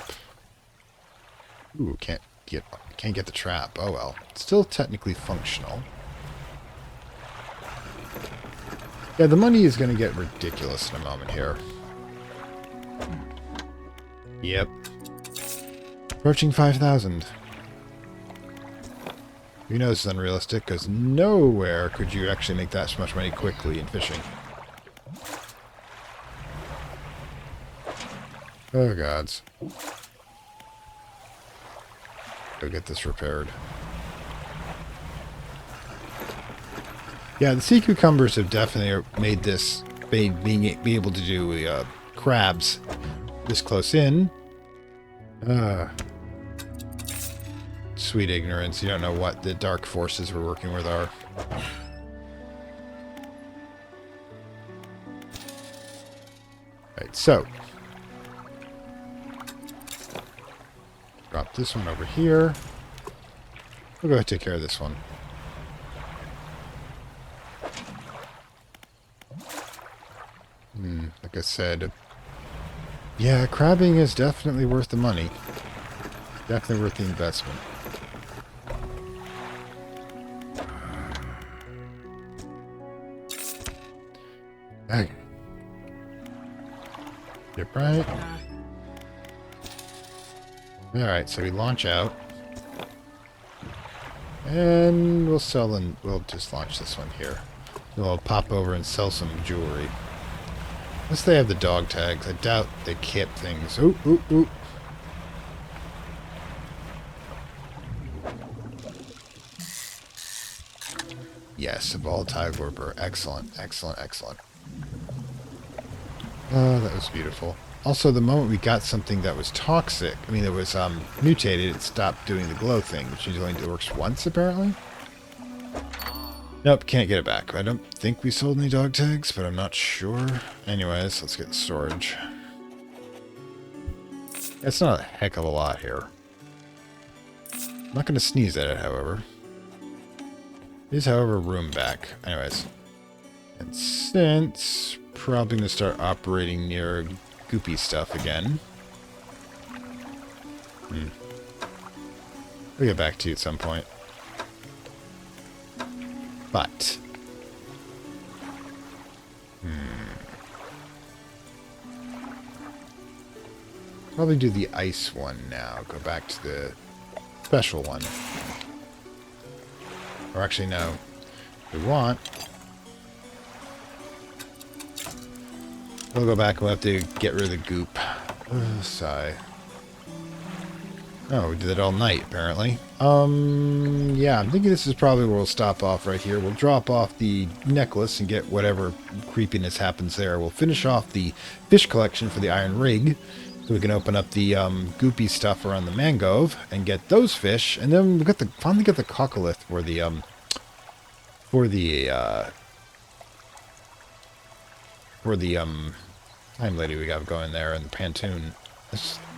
Ooh, can't get the trap. Oh well. It's still technically functional. Yeah, the money is going to get ridiculous in a moment here. Yep. Approaching 5,000. You know this is unrealistic, because nowhere could you actually make that much money quickly in fishing. Oh, gods. Go get this repaired. Yeah, the sea cucumbers have definitely made this, being able to do crabs this close in. Sweet ignorance. You don't know what the dark forces we're working with are. Right, so. Drop this one over here. We'll go ahead and take care of this one. Like I said, yeah, crabbing is definitely worth the money. Definitely worth the investment. Okay. Yep, right. Alright, so we launch out. And we'll sell and we'll just launch this one here. We'll pop over and sell some jewelry. Unless they have the dog tags. I doubt they kept things. Ooh, ooh, ooh. Yes, a ball tag warper. Excellent, excellent, excellent. Oh, that was beautiful. Also, the moment we got something that was toxic, I mean, it was mutated, it stopped doing the glow thing, which only works once, apparently. Nope, can't get it back. I don't think we sold any dog tags, but I'm not sure. Anyways, let's get storage. It's not a heck of a lot here. I'm not going to sneeze at it, however. It is, however, room back. Anyways. And since... Probably going to start operating near goopy stuff again. We'll get back to you at some point. But... Probably do the ice one now. Go back to the special one. Or actually, no. If we want, we'll go back and we'll have to get rid of the goop. Sigh. Oh, we did it all night, apparently. Yeah, I'm thinking this is probably where we'll stop off right here. We'll drop off the necklace and get whatever creepiness happens there. We'll finish off the fish collection for the iron rig, so we can open up the goopy stuff around the mangrove and get those fish, and then we'll finally get the coccolith for the time lady we got going there and the Pantoon.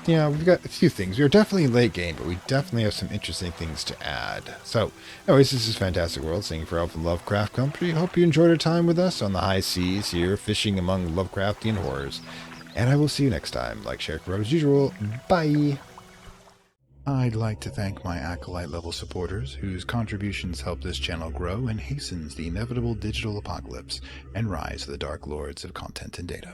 Yeah, we've got a few things. We're definitely late game, but we definitely have some interesting things to add. So, anyways, this is Fantastic World, singing for Elf and Lovecraft Country. Hope you enjoyed our time with us on the high seas here, fishing among Lovecraftian horrors. And I will see you next time. Like, share, comment, as usual. Bye! I'd like to thank my Acolyte level supporters, whose contributions help this channel grow and hastens the inevitable digital apocalypse and rise of the Dark Lords of Content and Data.